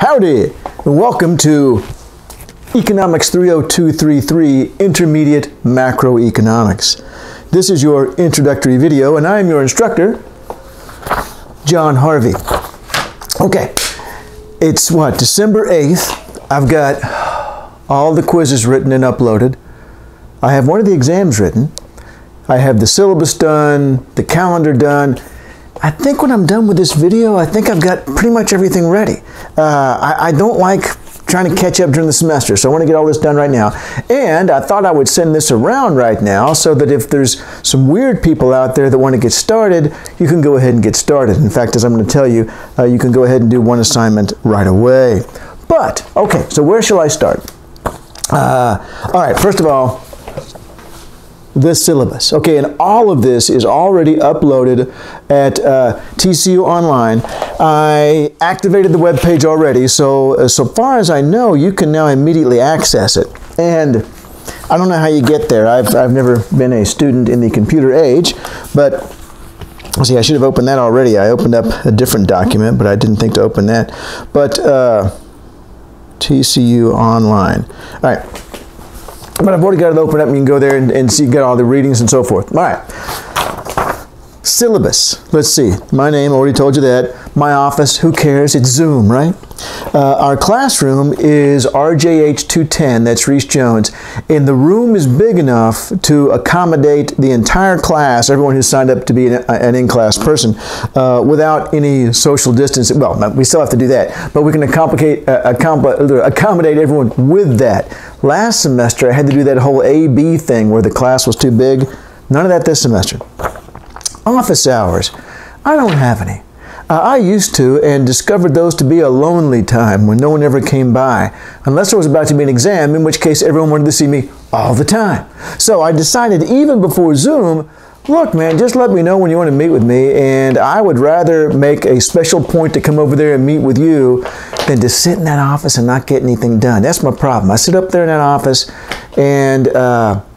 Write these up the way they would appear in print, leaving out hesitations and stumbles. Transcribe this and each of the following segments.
Howdy, and welcome to Economics 30233 Intermediate Macroeconomics. This is your introductory video, and I am your instructor, John Harvey. Okay, it's what, December 8th. I've got all the quizzes written and uploaded. I have one of the exams written. I have the syllabus done, the calendar done. I think when I'm done with this video, I think I've got pretty much everything ready. I don't like trying to catch up during the semester, so I want to get all this done right now. And I thought I would send this around right now so that if there's some weird people out there that want to get started, you can go ahead and get started. In fact, as I'm going to tell you, you can go ahead and do one assignment right away. But, okay, so where shall I start? All right, first of all, the syllabus. Okay, and all of this is already uploaded at TCU Online. I activated the web page already, so far as I know, you can now immediately access it. And I don't know how you get there. I've never been a student in the computer age, but see, I should have opened that already. I opened up a different document, but I didn't think to open that. But TCU Online. All right. But I've already got it open up, and you can go there and see, get all the readings and so forth. All right. Syllabus. Let's see. My name, already told you that. My office, who cares? It's Zoom, right? Our classroom is RJH 210, that's Reese Jones, and the room is big enough to accommodate the entire class, everyone who's signed up to be an in-class person, without any social distancing. Well, we still have to do that, but we can accommodate everyone with that. Last semester, I had to do that whole A-B thing where the class was too big. None of that this semester. Office hours. I don't have any. I used to, and discovered those to be a lonely time when no one ever came by, unless there was about to be an exam, in which case everyone wanted to see me all the time. So I decided, even before Zoom, look, man, just let me know when you want to meet with me, and I would rather make a special point to come over there and meet with you than to sit in that office and not get anything done. That's my problem. I sit up there in that office, and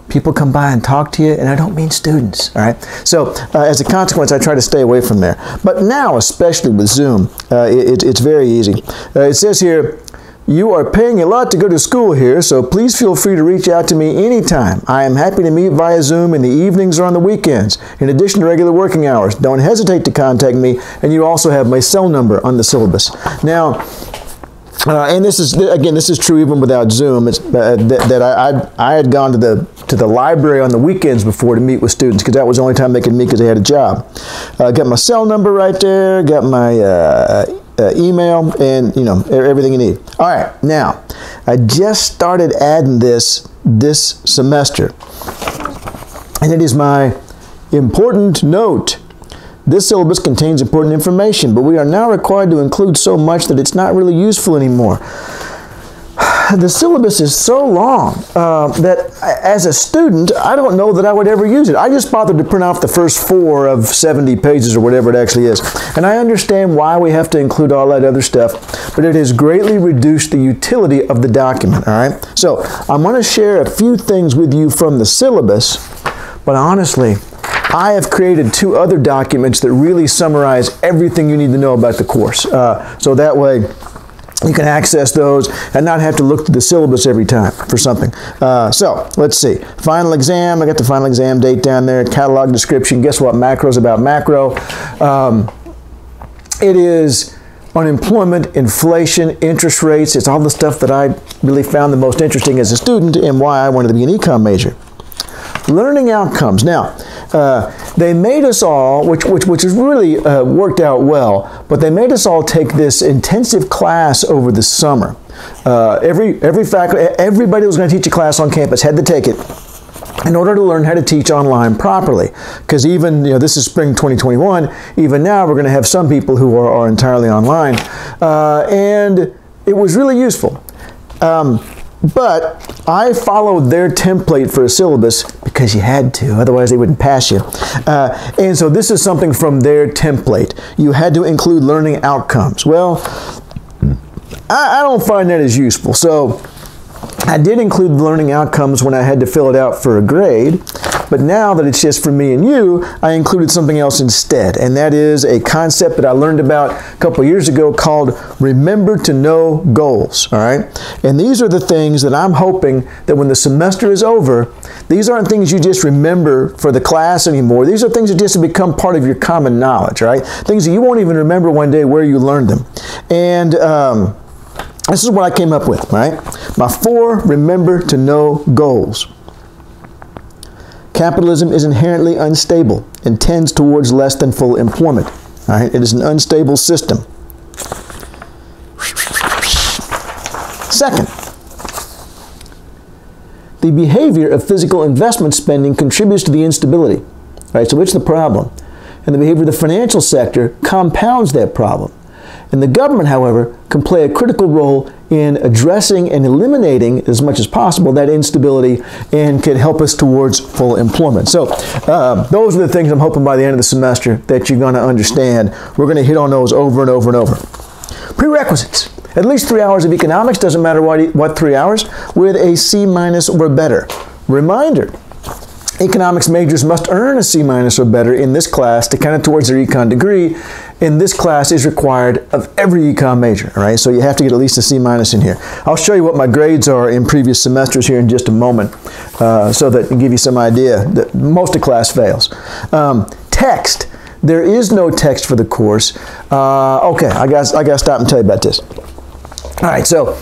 people come by and talk to you, and I don't mean students, all right? So as a consequence, I try to stay away from there. But now, especially with Zoom, it's very easy. It says here, you are paying a lot to go to school here, so please feel free to reach out to me anytime. I am happy to meet via Zoom in the evenings or on the weekends, in addition to regular working hours. Don't hesitate to contact me, and you also have my cell number on the syllabus. Now, and this is, again, this is true even without Zoom. It's, I had gone to the library on the weekends before to meet with students, because that was the only time they could meet because they had a job. Got my cell number right there, got my email, and you know, everything you need. All right, now I just started adding this semester, and it is my important note. This syllabus contains important information, but we are now required to include so much that it's not really useful anymore. The syllabus is so long that as a student, I don't know that I would ever use it. I just bothered to print off the first 4 of 70 pages or whatever it actually is. And I understand why we have to include all that other stuff, but it has greatly reduced the utility of the document, all right? So I'm going to share a few things with you from the syllabus, but honestly, I have created 2 other documents that really summarize everything you need to know about the course. So that way, you can access those and not have to look to the syllabus every time for something. So, let's see. Final exam. I got the final exam date down there. Catalog description. Guess what? Macro's about macro. It is unemployment, inflation, interest rates. It's all the stuff that I really found the most interesting as a student and why I wanted to be an econ major. Learning outcomes. Now, they made us all, which has really worked out well, but they made us all take this intensive class over the summer. Every faculty, everybody who was going to teach a class on campus had to take it in order to learn how to teach online properly. Because even, you know, this is spring 2021, even now we're going to have some people who are entirely online. And it was really useful. But I followed their template for a syllabus because you had to, otherwise they wouldn't pass you. And so this is something from their template. You had to include learning outcomes. Well, I don't find that as useful. So I did include learning outcomes when I had to fill it out for a grade, but now that it's just for me and you, I included something else instead, and that is a concept that I learned about a couple years ago called remember to know goals, all right? And these are the things that I'm hoping that when the semester is over, these aren't things you just remember for the class anymore. These are things that just become part of your common knowledge, right? Things that you won't even remember one day where you learned them. And this is what I came up with, right? My 4 remember to know goals. Capitalism is inherently unstable and tends towards less than full employment. All right? It is an unstable system. Second, the behavior of physical investment spending contributes to the instability. All right? So it's the problem. And the behavior of the financial sector compounds that problem. And the government, however, can play a critical role in addressing and eliminating as much as possible that instability and can help us towards full employment. So those are the things I'm hoping by the end of the semester that you're going to understand. We're going to hit on those over and over and over. Prerequisites. At least 3 hours of economics, doesn't matter what 3 hours, with a C- or better. Reminder. Economics majors must earn a C- or better in this class to count it towards their econ degree, and this class is required of every econ major, all right? So you have to get at least a C- in here. I'll show you what my grades are in previous semesters here in just a moment, so that can give you some idea that most of class fails. Text. There is no text for the course. Okay, I got to stop and tell you about this. All right, so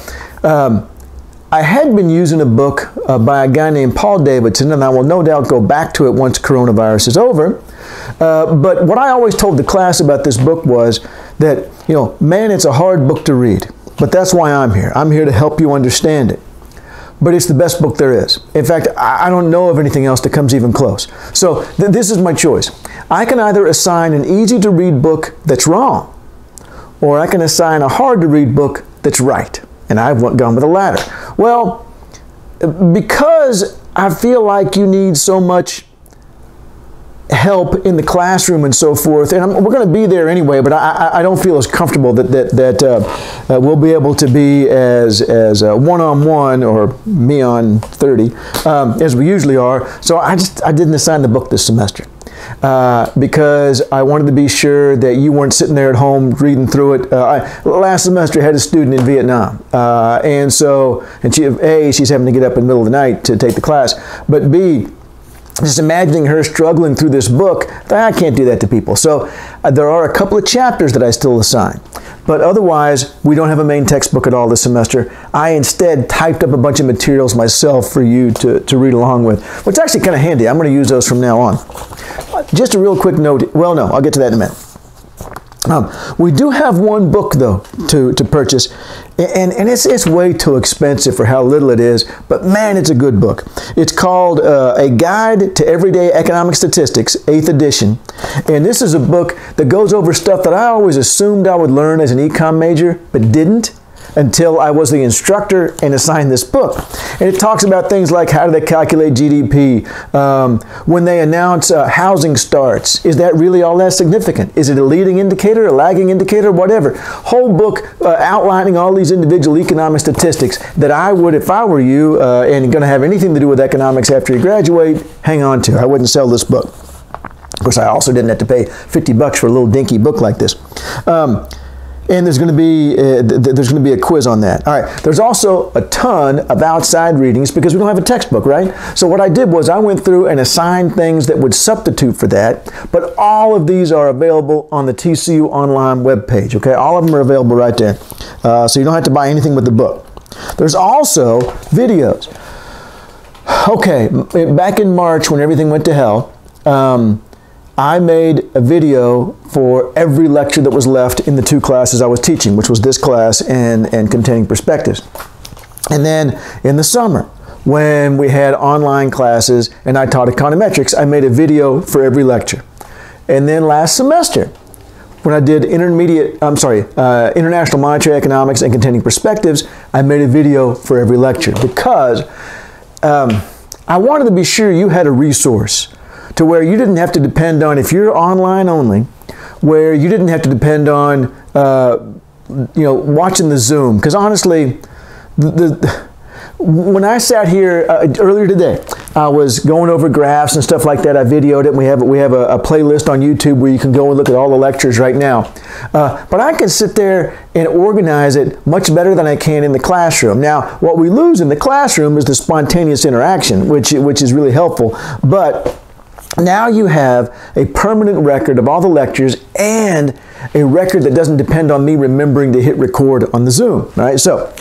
I had been using a book by a guy named Paul Davidson, and I will no doubt go back to it once coronavirus is over. But what I always told the class about this book was that, you know, man, it's a hard book to read. But that's why I'm here. I'm here to help you understand it. But it's the best book there is. In fact, I don't know of anything else that comes even close. So this is my choice. I can either assign an easy-to-read book that's wrong, or I can assign a hard-to-read book that's right. And I've gone with the latter. Well, because I feel like you need so much help in the classroom and so forth, and we're going to be there anyway, but I don't feel as comfortable that we'll be able to be as one-on-one or me on 30 as we usually are. So I didn't assign the book this semester. Because I wanted to be sure that you weren't sitting there at home reading through it. Last semester I had a student in Vietnam, and she's having to get up in the middle of the night to take the class, but B, just imagining her struggling through this book, I can't do that to people. So there are a couple of chapters that I still assign. But otherwise, we don't have a main textbook at all this semester. I instead typed up a bunch of materials myself for you to read along with, which is actually kind of handy. I'm going to use those from now on. Just a real quick note. Well, no, I'll get to that in a minute. We do have one book, though, to purchase, and it's way too expensive for how little it is, but man, it's a good book. It's called A Guide to Everyday Economic Statistics, 8th edition, and this is a book that goes over stuff that I always assumed I would learn as an econ major, but didn't until I was the instructor and assigned this book. And it talks about things like how do they calculate GDP, when they announce housing starts, is that really all that significant? Is it a leading indicator, a lagging indicator, whatever? Whole book outlining all these individual economic statistics that I would, if I were you, and going to have anything to do with economics after you graduate, hang on to. I wouldn't sell this book. Of course, I also didn't have to pay $50 for a little dinky book like this. And there's going to be a quiz on that. All right. There's also a ton of outside readings because we don't have a textbook, right? So what I did was I went through and assigned things that would substitute for that. But all of these are available on the TCU online webpage. Okay, all of them are available right there. So you don't have to buy anything with the book. There's also videos. Okay, back in March when everything went to hell, I made a video for every lecture that was left in the 2 classes I was teaching, which was this class and Containing Perspectives. And then in the summer, when we had online classes and I taught econometrics, I made a video for every lecture. And then last semester, when I did International Monetary Economics and Containing Perspectives, I made a video for every lecture because I wanted to be sure you had a resource to where you didn't have to depend on, if you're online only, where you didn't have to depend on, watching the Zoom. Because honestly, when I sat here earlier today, I was going over graphs and stuff like that. I videoed it. We have a playlist on YouTube where you can go and look at all the lectures right now. But I can sit there and organize it much better than I can in the classroom. Now, what we lose in the classroom is the spontaneous interaction, which is really helpful. But now you have a permanent record of all the lectures and a record that doesn't depend on me remembering to hit record on the Zoom, right? So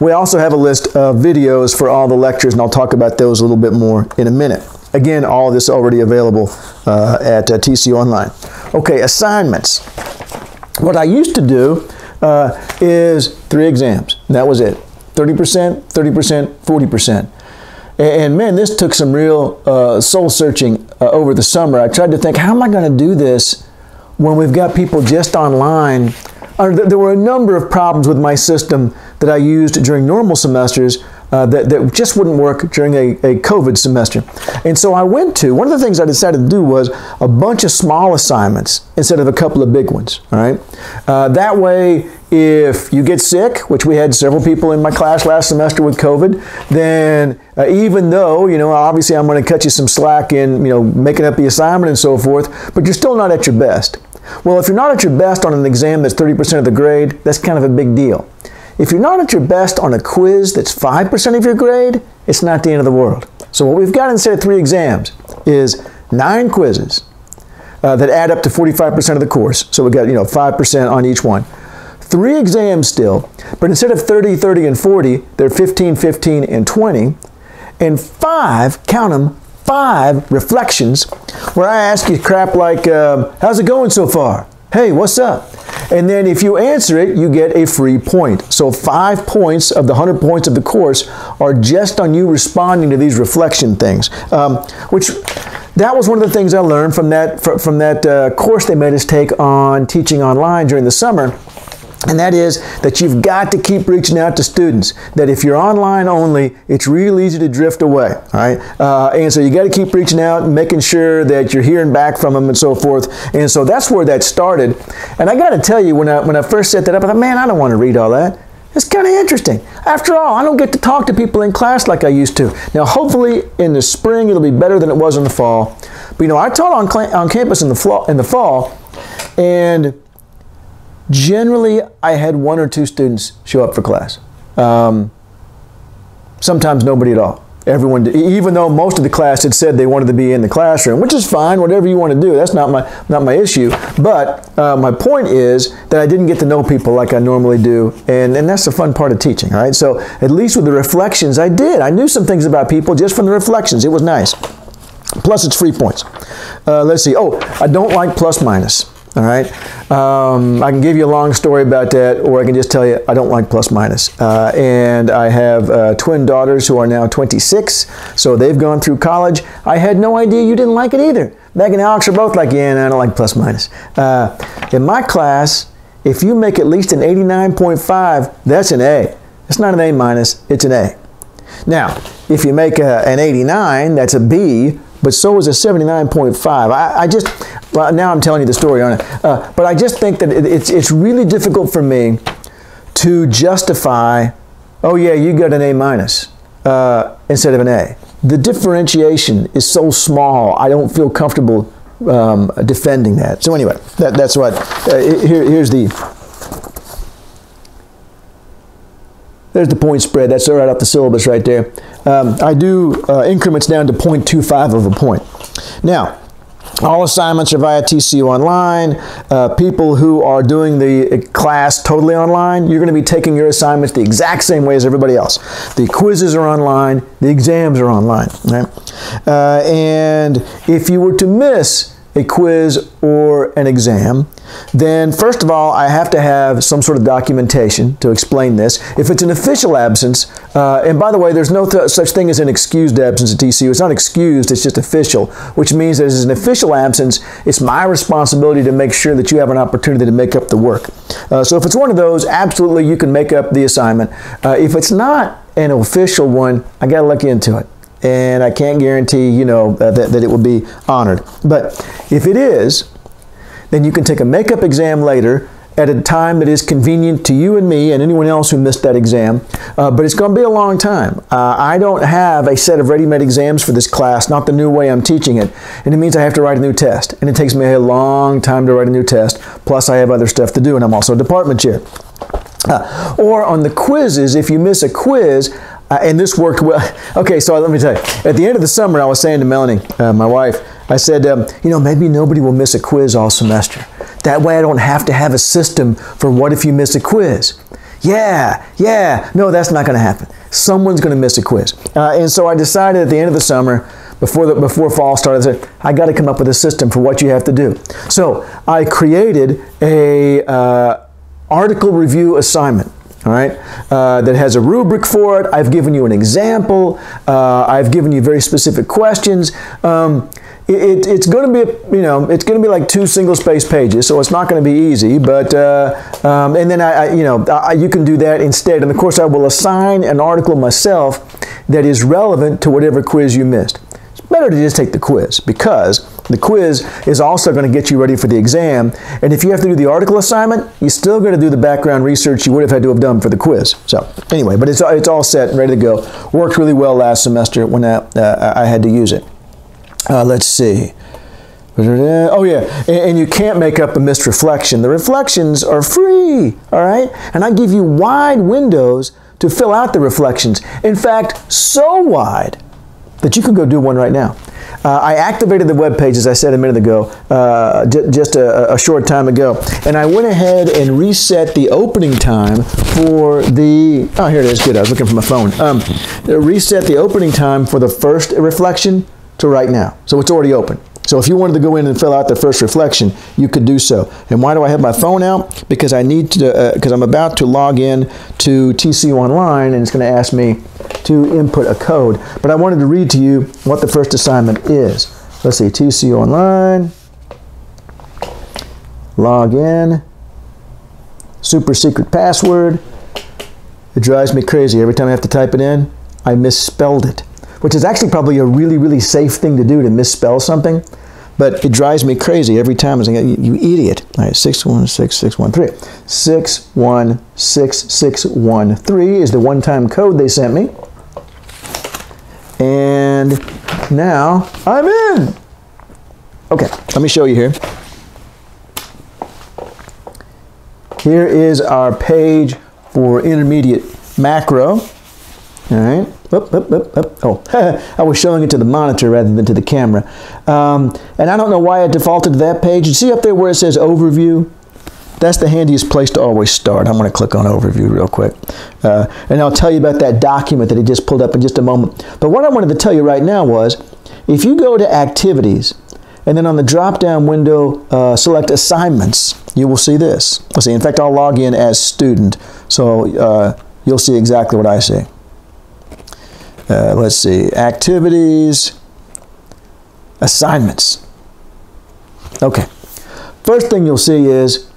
we also have a list of videos for all the lectures, and I'll talk about those a little bit more in a minute. Again, all of this already available at TCU Online. Okay, assignments. What I used to do is 3 exams. That was it. 30%, 30%, 40%. And man, this took some real soul searching over the summer. I tried to think, how am I going to do this when we've got people just online? There were a number of problems with my system that I used during normal semesters that just wouldn't work during a COVID semester. And so one of the things I decided to do was a bunch of small assignments instead of a couple of big ones, all right? That way, if you get sick, which we had several people in my class last semester with COVID, then even though, obviously I'm going to cut you some slack in, making up the assignment and so forth, but you're still not at your best. Well, if you're not at your best on an exam that's 30% of the grade, that's kind of a big deal. If you're not at your best on a quiz that's 5% of your grade, it's not the end of the world. So what we've got instead of 3 exams is 9 quizzes that add up to 45% of the course. So we've got 5% on each one. 3 exams still, but instead of 30, 30, and 40, they're 15, 15, and 20. And 5, count them, 5 reflections where I ask you crap like, how's it going so far? Hey, what's up? And then if you answer it, you get a free point. So 5 points of the 100 points of the course are just on you responding to these reflection things, that was one of the things I learned from that course they made us take on teaching online during the summer. And that is that you've got to keep reaching out to students. That if you're online only, it's real easy to drift away. All right? And so you got to keep reaching out and making sure that you're hearing back from them and so forth. And so that's where that started. And I got to tell you, when I first set that up, I thought, man, I don't want to read all that. It's kind of interesting. After all, I don't get to talk to people in class like I used to. Now, hopefully, in the spring, it'll be better than it was in the fall. But I taught on campus in the fall, and generally, I had 1 or 2 students show up for class. Sometimes nobody at all. Everyone did, even though most of the class had said they wanted to be in the classroom, which is fine, whatever you want to do. That's not my issue. But my point is that I didn't get to know people like I normally do, and that's the fun part of teaching, right? So at least with the reflections, I did. I knew some things about people just from the reflections. It was nice. Plus, it's free points. Let's see. Oh, I don't like plus minus. All right. I can give you a long story about that, or I can just tell you I don't like plus minus. And I have twin daughters who are now 26, so they've gone through college. I had no idea you didn't like it either. Meg and Alex are both like, yeah, no, I don't like plus minus. In my class, if you make at least an 89.5, that's an A. It's not an A minus, it's an A. Now, if you make an 89, that's a B, but so is a 79.5. Well, now I'm telling you the story, aren't I? But I just think that it's really difficult for me to justify, oh yeah, you got an A minus instead of an A. The differentiation is so small, I don't feel comfortable defending that. So anyway, that's what, here's there's the point spread. That's right off the syllabus right there. I do increments down to 0.25 of a point. Now, all assignments are via TCU Online. People who are doing the class totally online, you're going to be taking your assignments the exact same way as everybody else. The quizzes are online. The exams are online. Right? And if you were to miss a quiz or an exam, then first of all, I have to have some sort of documentation to explain this. If it's an official absence, and by the way, there's no such thing as an excused absence at TCU. It's not excused, it's just official, which means that as an official absence, it's my responsibility to make sure that you have an opportunity to make up the work. So if it's one of those, absolutely you can make up the assignment. If it's not an official one, I got to look into it. And I can't guarantee, that it will be honored. But if it is, then you can take a makeup exam later at a time that is convenient to you and me and anyone else who missed that exam, but it's going to be a long time. I don't have a set of ready-made exams for this class, not the new way I'm teaching it, and it means I have to write a new test, and it takes me a long time to write a new test, plus I have other stuff to do, and I'm also a department chair. Or on the quizzes, if you miss a quiz, and this worked well. Okay, so let me tell you. At the end of the summer, I was saying to Melanie, my wife, I said, you know, maybe nobody will miss a quiz all semester. That way I don't have to have a system for what if you miss a quiz. Yeah, no, that's not going to happen. Someone's going to miss a quiz. And so I decided at the end of the summer, before fall started, I said, I got to come up with a system for what you have to do. So I created a article review assignment. All right, that has a rubric for it. I've given you an example. I've given you very specific questions. It's going to be, it's going to be like 2 single-space pages, so it's not going to be easy. But and then you can do that instead. And of course, I will assign an article myself that is relevant to whatever quiz you missed. It's better to just take the quiz because the quiz is also going to get you ready for the exam. And if you have to do the article assignment, you're still going to do the background research you would have had to have done for the quiz. So anyway, but it's all set and ready to go. Worked really well last semester when I had to use it. Let's see. Oh yeah, and you can't make up a missed reflection. The reflections are free, all right? And I give you wide windows to fill out the reflections. In fact, so wide that you can go do one right now. I activated the web page, as I said a minute ago, just a short time ago, and I went ahead and reset the opening time for the, oh, here it is, good, I was looking for my phone. Reset the opening time for the first reflection to right now. So it's already open. So if you wanted to go in and fill out the first reflection, you could do so. And why do I have my phone out? Because I need to, because I'm about to log in to TC Online, and it's going to ask me to input a code. But I wanted to read to you what the first assignment is. Let's see, TC Online, log in, super secret password. It drives me crazy. Every time I have to type it in, I misspelled it, which is actually probably a really, really safe thing to do, to misspell something. But it drives me crazy every time. I think, you idiot. All right, 616613. 616613 is the one-time code they sent me. And now I'm in. Okay, let me show you here. Here is our page for intermediate macro. All right. Oh, I was showing it to the monitor rather than to the camera. And I don't know why I defaulted to that page. You see up there where it says Overview? That's the handiest place to always start. I'm going to click on Overview real quick. And I'll tell you about that document that he just pulled up in just a moment. But what I wanted to tell you right now was, if you go to Activities, and then on the drop-down window, select Assignments, you will see this. Let's see. In fact, I'll log in as student, so you'll see exactly what I see. Let's see, Activities, Assignments. Okay. First thing you'll see is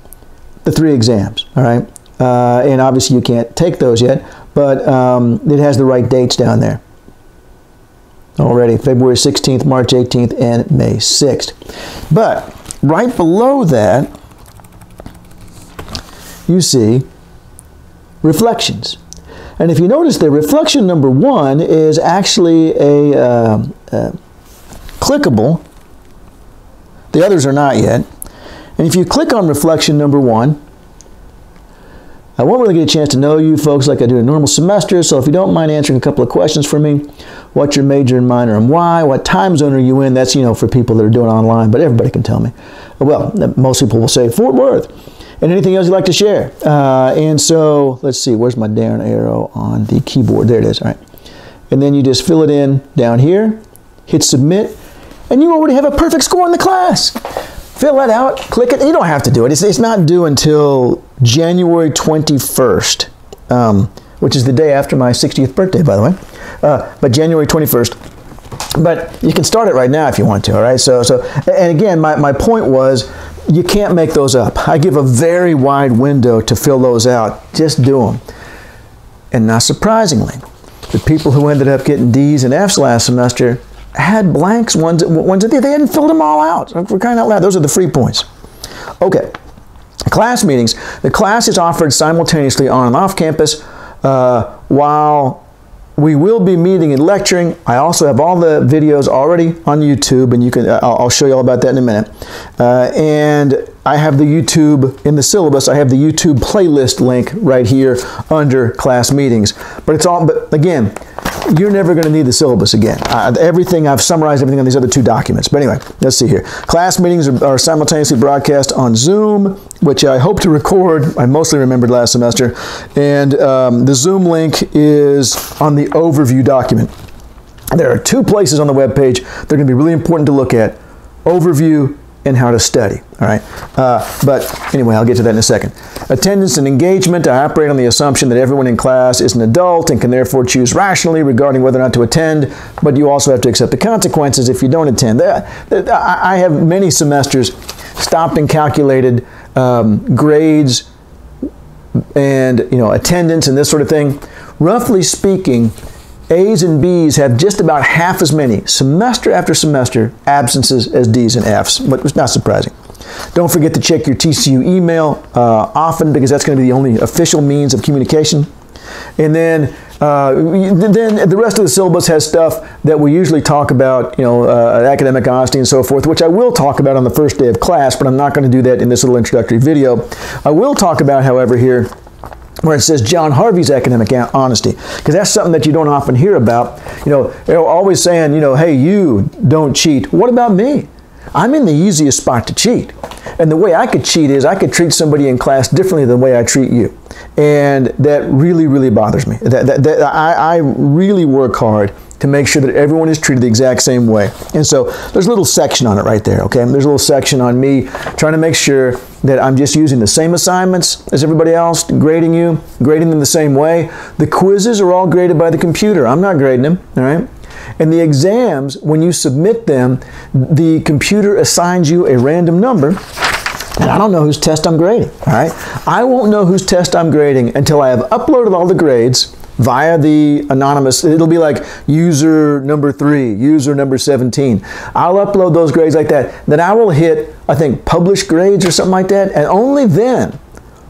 the 3 exams, all right? And obviously you can't take those yet, but it has the right dates down there already, February 16th, March 18th, and May 6th. But right below that, you see reflections. And if you notice there, reflection number 1 is actually a clickable. The others are not yet. And if you click on reflection number 1, I won't really get a chance to know you folks like I do in a normal semester, so if you don't mind answering a couple of questions for me, what's your major and minor and why? What time zone are you in? That's, for people that are doing online, but everybody can tell me. Well, most people will say Fort Worth. And anything else you'd like to share. And so, let's see, where's my down arrow on the keyboard? There it is, all right. And then you just fill it in down here, hit submit, and you already have a perfect score in the class. Fill that out, click it. You don't have to do it. It's not due until January 21st, which is the day after my 60th birthday, by the way. But January 21st. But you can start it right now if you want to, all right? And again, my point was, you can't make those up. I give a very wide window to fill those out. Just do them. And not surprisingly, the people who ended up getting D's and F's last semester had blanks, ones that they hadn't filled them all out. For crying out loud, those are the free points. Okay, class meetings, the class is offered simultaneously on and off campus. While we will be meeting and lecturing, I also have all the videos already on YouTube, and you can I'll show you all about that in a minute. And I have the YouTube, in the syllabus, I have the YouTube playlist link right here under class meetings. But again, you're never going to need the syllabus again. I've summarized everything on these other two documents. But anyway, let's see here. Class meetings are simultaneously broadcast on Zoom, which I hope to record. I mostly remembered last semester. And the Zoom link is on the overview document. There are two places on the web page that are going to be really important to look at: overview and how to study. All right. But anyway, I'll get to that in a second. Attendance and engagement. I operate on the assumption that everyone in class is an adult and can therefore choose rationally regarding whether or not to attend, but you also have to accept the consequences if you don't attend. I have many semesters stopped and calculated grades and attendance and this sort of thing. Roughly speaking, A's and B's have just about half as many, semester after semester, absences as D's and F's, but it's not surprising. Don't forget to check your TCU email often, because that's going to be the only official means of communication. And then the rest of the syllabus has stuff that we usually talk about, academic honesty and so forth, which I will talk about on the first day of class, but I'm not going to do that in this little introductory video. I will talk about, however, here, where it says John Harvey's academic honesty, because that's something that you don't often hear about. They're always saying, hey, you don't cheat. What about me? I'm in the easiest spot to cheat. And the way I could cheat is I could treat somebody in class differently than the way I treat you. And that really, really bothers me. I really work hard to make sure that everyone is treated the exact same way. And so there's a little section on it right there, okay? There's a little section on me trying to make sure that I'm just using the same assignments as everybody else, grading them the same way. The quizzes are all graded by the computer. I'm not grading them, all right? And the exams, when you submit them, the computer assigns you a random number, and I don't know whose test I'm grading, all right? I won't know whose test I'm grading until I have uploaded all the grades via the anonymous. It'll be like user number 3, user number 17. I'll upload those grades like that. Then I will hit, I think, publish grades or something like that, and only then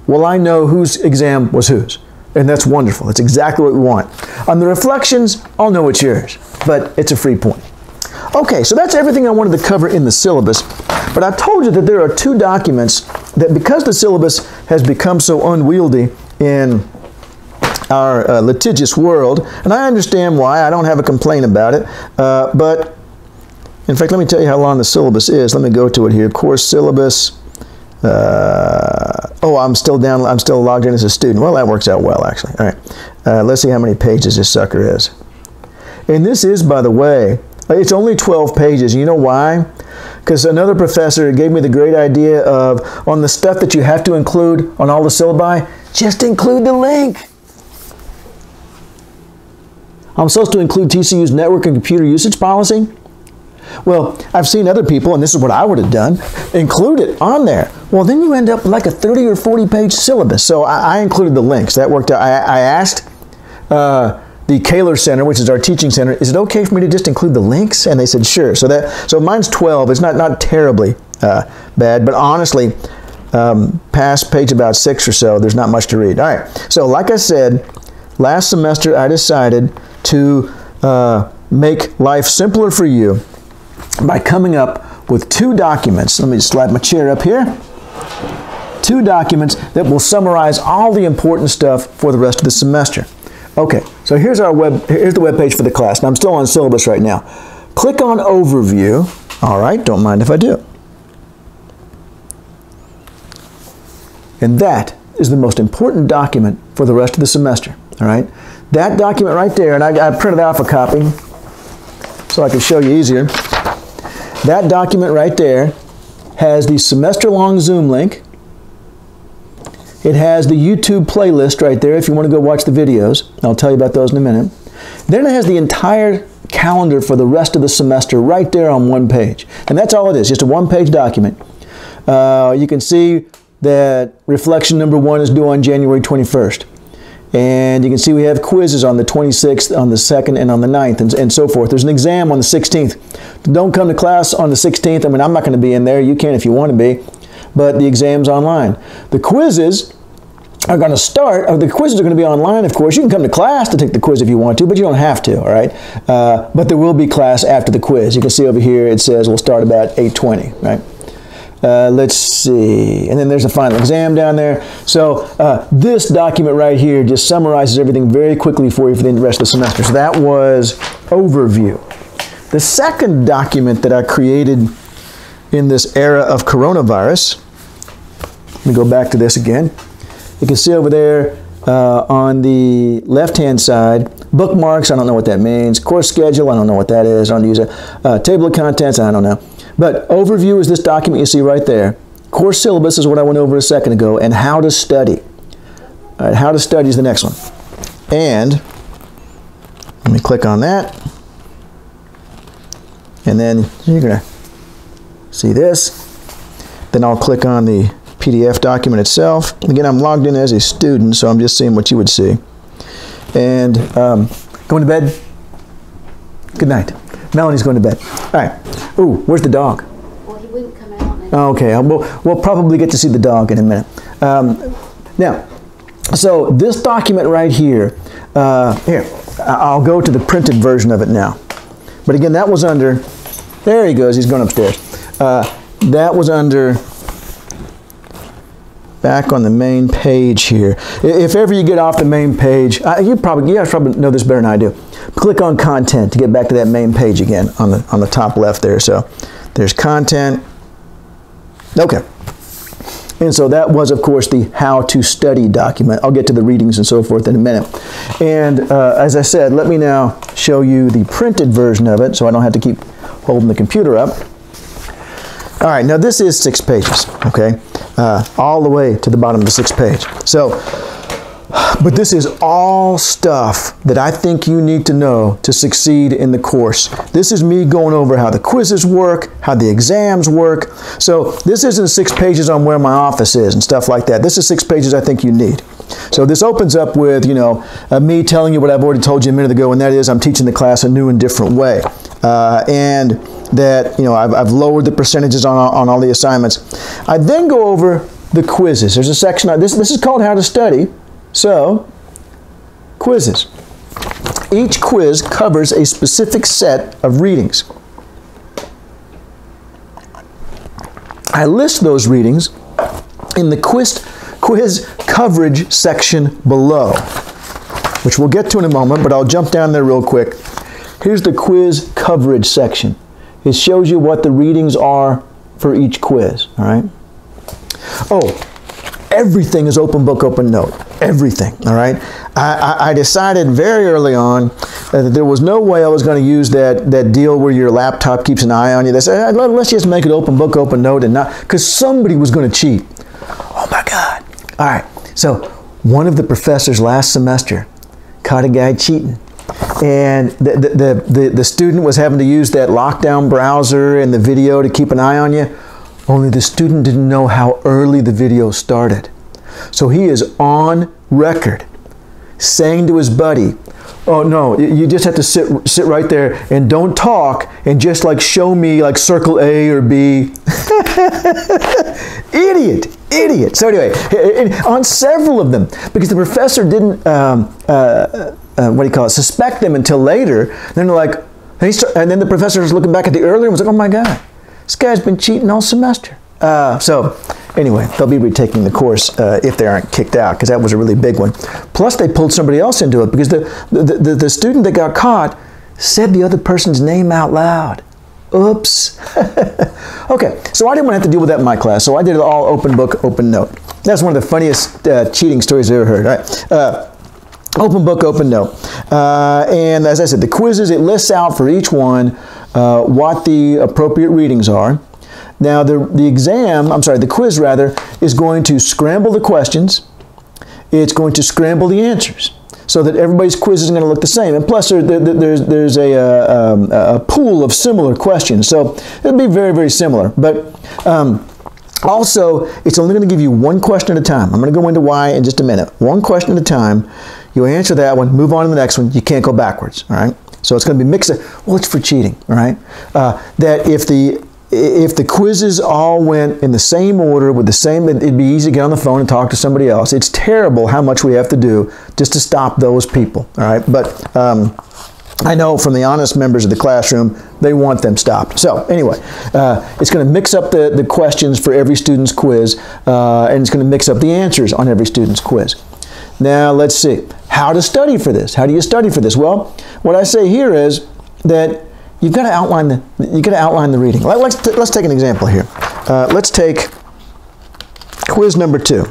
will I know whose exam was whose. And that's wonderful. That's exactly what we want. On the reflections, I'll know it's yours, but it's a free point. Okay, so that's everything I wanted to cover in the syllabus. But I told you that there are two documents that, because the syllabus has become so unwieldy in our litigious world, and I understand why. I don't have a complaint about it. But in fact, let me tell you how long the syllabus is. Let me go to it here. Course syllabus. I'm still logged in as a student. Well, that works out well, actually. All right. Let's see how many pages this sucker is. And this is, by the way, it's only 12 pages. You know why? Because another professor gave me the great idea of, on the stuff that you have to include on all the syllabi, just include the link. I'm supposed to include TCU's network and computer usage policy? Well, I've seen other people, and this is what I would have done, include it on there. Well, then you end up with like a 30 or 40 page syllabus. So I included the links. That worked out. I asked the Kaler Center, which is our teaching center, is it okay for me to just include the links? And they said, sure. So mine's 12. It's not terribly bad, but honestly, past page about 6 or so, there's not much to read. All right. So like I said, last semester I decided to make life simpler for you by coming up with two documents. Let me just slide my chair up here. Two documents that will summarize all the important stuff for the rest of the semester. Okay, so here's the web page for the class. Now I'm still on syllabus right now. Click on Overview. All right, don't mind if I do. And that is the most important document for the rest of the semester. All right, that document right there, and I printed off a copy so I can show you easier. That document right there has the semester-long Zoom link. It has the YouTube playlist right there if you want to go watch the videos. I'll tell you about those in a minute. Then it has the entire calendar for the rest of the semester right there on one page. And that's all it is, just a one-page document. You can see that reflection number 1 is due on January 21st. And you can see we have quizzes on the 26th, on the 2nd, and on the 9th, and so forth. There's an exam on the 16th. Don't come to class on the 16th. I mean, I'm not going to be in there. You can if you want to be. but the exam's online. The quizzes are going to start, the quizzes are going to be online, of course. You can come to class to take the quiz if you want to, but you don't have to, all right? But there will be class after the quiz. You can see over here it says we'll start about 8:20, right? Let's see, and then there's a final exam down there. So this document right here just summarizes everything very quickly for you for the rest of the semester. So that was overview. The second document that I created in this era of coronavirus, let me go back to this again. You can see over there on the left-hand side, bookmarks, I don't know what that means. Course schedule, I don't know what that is. I don't use it. Table of contents, I don't know. But overview is this document you see right there. Course syllabus is what I went over a second ago, and how to study. All right, how to study is the next one. And let me click on that. And then you're going to see this. Then I'll click on the PDF document itself. Again, I'm logged in as a student, so I'm just seeing what you would see. And going to bed? Good night. Melanie's going to bed. All right. Ooh, where's the dog? Well, he wouldn't come out. Oh, okay. We'll probably get to see the dog in a minute. Now, so this document right here, here, I'll go to the printed version of it now. But again, that was under, there he goes, he's going upstairs. That was under, back on the main page here. If ever you get off the main page, you guys probably know this better than I do. Click on content to get back to that main page again on the top left there. So there's content. Okay. And so that was, of course, the how to study document. I'll get to the readings and so forth in a minute. And as I said, let me now show you the printed version of it so I don't have to keep holding the computer up. All right, now this is 6 pages, okay? All the way to the bottom of the 6th page. So, but this is all stuff that I think you need to know to succeed in the course. This is me going over how the quizzes work, how the exams work. So this isn't 6 pages on where my office is and stuff like that. This is 6 pages I think you need. So this opens up with, you know, me telling you what I've already told you a minute ago, and that is I'm teaching the class a new and different way. And that, you know, I've lowered the percentages on all the assignments. I then go over the quizzes. There's a section, this is called How to Study. So, quizzes. Each quiz covers a specific set of readings. I list those readings in the quiz coverage section below, which we'll get to in a moment, but I'll jump down there real quick. Here's the quiz coverage section. It shows you what the readings are for each quiz, all right? Oh, everything is open book, open note. Everything, all right? I decided very early on that there was no way I was going to use that deal where your laptop keeps an eye on you. They said, let's just make it open book, open note, and not, because somebody was going to cheat. Oh my God. All right, so one of the professors last semester caught a guy cheating. And the student was having to use that lockdown browser and the video to keep an eye on you. Only the student didn't know how early the video started. So he is on record saying to his buddy, oh no, you just have to sit right there and don't talk and just like show me like circle A or B. Idiot. So anyway, on several of them, because the professor didn't, suspect them until later, then they're like, and then the professor was looking back at the earlier and was like, oh my God, this guy's been cheating all semester. So anyway, they'll be retaking the course if they aren't kicked out, because that was a really big one. Plus they pulled somebody else into it, because the student that got caught said the other person's name out loud. Oops. Okay, so I didn't want to have to deal with that in my class, so I did it all open book, open note. That's one of the funniest cheating stories I've ever heard. All right. Open book, open note. And as I said, the quizzes, it lists out for each one what the appropriate readings are. Now the quiz rather, is going to scramble the questions. It's going to scramble the answers so that everybody's quiz is going to look the same. And plus there's a pool of similar questions. So it'll be very, very similar. But also, it's only going to give you one question at a time. I'm going to go into why in just a minute. One question at a time. You answer that one, move on to the next one. You can't go backwards, all right? So it's going to be mixed. Well, it's for cheating, all right? That if the if the quizzes all went in the same order with the same, it'd be easy to get on the phone and talk to somebody else. It's terrible how much we have to do just to stop those people, all right? But I know from the honest members of the classroom, they want them stopped. So anyway, it's going to mix up the questions for every student's quiz, and it's going to mix up the answers on every student's quiz. Now let's see, how to study for this. How do you study for this? Well, what I say here is that you've got to outline the reading. Let's take an example here. Let's take quiz number 2.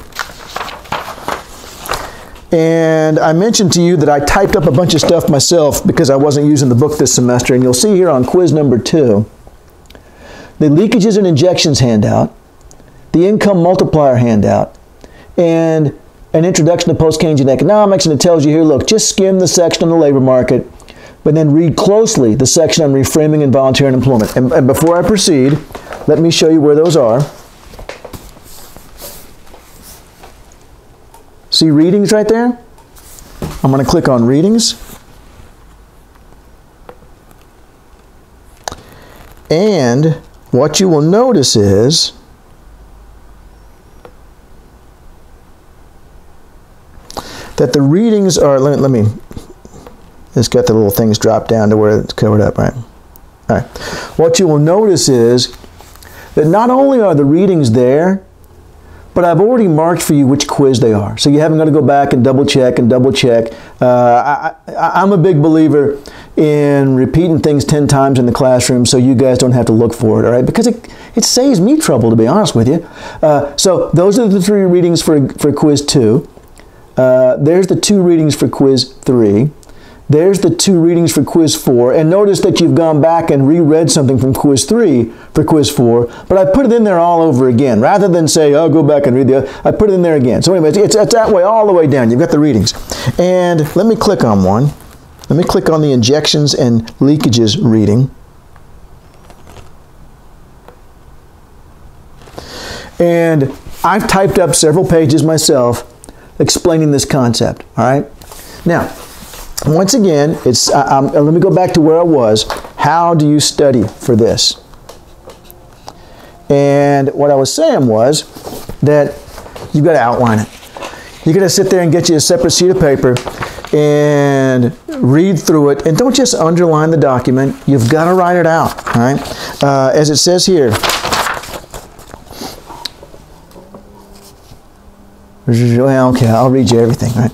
And I mentioned to you that I typed up a bunch of stuff myself because I wasn't using the book this semester. And you'll see here on quiz number 2, the leakages and injections handout, the income multiplier handout, and an introduction to post-Keynesian economics. And it tells you here, look, just skim the section on the labor market, but then read closely the section on reframing and voluntary unemployment. And before I proceed, let me show you where those are. See readings right there? I'm going to click on readings. And what you will notice is that the readings are, let me, it's got the little things dropped down to where it's covered up, right? All right. What you will notice is that not only are the readings there, but I've already marked for you which quiz they are. So you haven't got to go back and double check and double check. I'm a big believer in repeating things 10 times in the classroom so you guys don't have to look for it, all right? Because it saves me trouble, to be honest with you. So those are the 3 readings for quiz 2. There's the 2 readings for quiz 3. There's the 2 readings for quiz 4. And notice that you've gone back and reread something from quiz 3 for quiz 4. But I put it in there all over again. Rather than say, oh, go back and read the other, I put it in there again. So anyway, it's that way all the way down. You've got the readings. And let me click on one. Let me click on the injections and leakages reading. And I've typed up several pages myself explaining this concept, all right? Now, once again, let me go back to where I was. How do you study for this? And what I was saying was that you've got to outline it. You've got to sit there and get you a separate sheet of paper and read through it. And don't just underline the document. You've got to write it out, all right? As it says here, well, okay, I'll read you everything, right?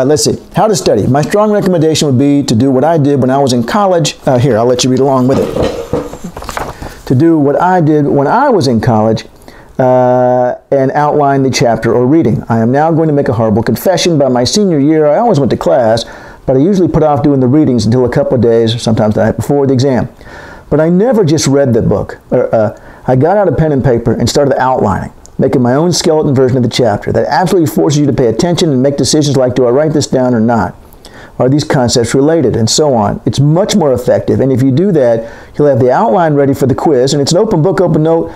Let's see. How to study. My strong recommendation would be to do what I did when I was in college. Here, I'll let you read along with it. To do what I did when I was in college and outline the chapter or reading. I am now going to make a horrible confession. By my senior year, I always went to class, but I usually put off doing the readings until a couple of days, sometimes the night before the exam. But I never just read the book. I got out a pen and paper and started outlining, making my own skeleton version of the chapter that absolutely forces you to pay attention and make decisions like, do I write this down or not? Are these concepts related? And so on. It's much more effective. And if you do that, you'll have the outline ready for the quiz. And it's an open book, open note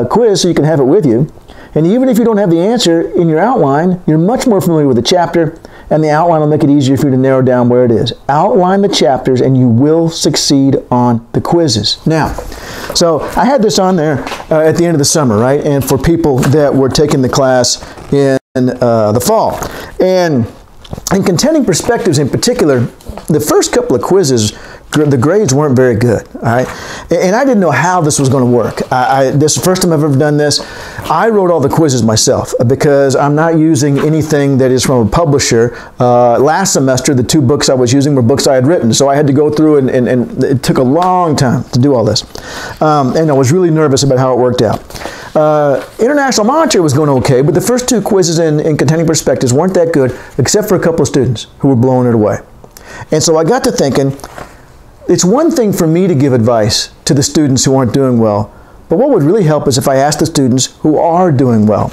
quiz, so you can have it with you. And even if you don't have the answer in your outline, you're much more familiar with the chapter, and the outline will make it easier for you to narrow down where it is. Outline the chapters, and you will succeed on the quizzes. Now, so I had this on there at the end of the summer, right? And for people that were taking the class in the fall. And in contending perspectives in particular, the first couple of quizzes, the grades weren't very good, all right? And I didn't know how this was going to work. This is the first time I've ever done this. I wrote all the quizzes myself because I'm not using anything that is from a publisher. Last semester, the 2 books I was using were books I had written, so I had to go through and it took a long time to do all this. And I was really nervous about how it worked out. International Monetary was going okay, but the first 2 quizzes in contending perspectives weren't that good, except for a couple of students who were blowing it away. And so I got to thinking, it's one thing for me to give advice to the students who aren't doing well, but what would really help is if I asked the students who are doing well.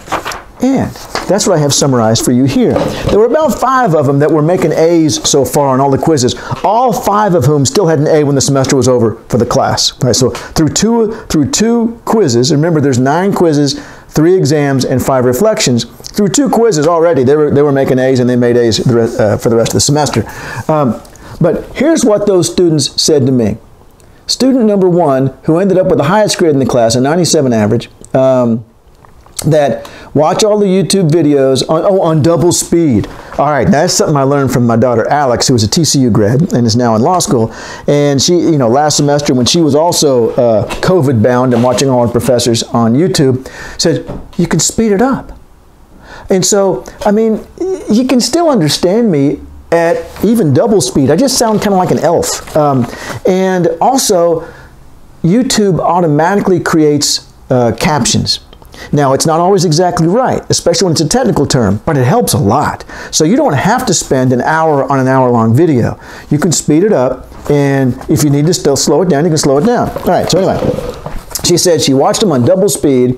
And that's what I have summarized for you here. There were about 5 of them that were making A's so far on all the quizzes, all 5 of whom still had an A when the semester was over for the class. Right, so through two quizzes, remember there's 9 quizzes, 3 exams, and 5 reflections. Through 2 quizzes already, they were making A's, and they made A's for the rest of the semester. But here's what those students said to me. student number 1, who ended up with the highest grade in the class, a 97 average, that watch all the YouTube videos on double speed. All right, now that's something I learned from my daughter Alex, who is a TCU grad and is now in law school. And she, last semester when she was also COVID bound and watching all her professors on YouTube, said, you can speed it up. And so, I mean, you can still understand me at even double speed. I just sound kind of like an elf. And also, YouTube automatically creates captions. Now, it's not always exactly right, especially when it's a technical term, but it helps a lot. So you don't have to spend an hour on an hour-long video. You can speed it up, and if you need to still slow it down, you can slow it down. All right, so anyway, she said she watched them on double speed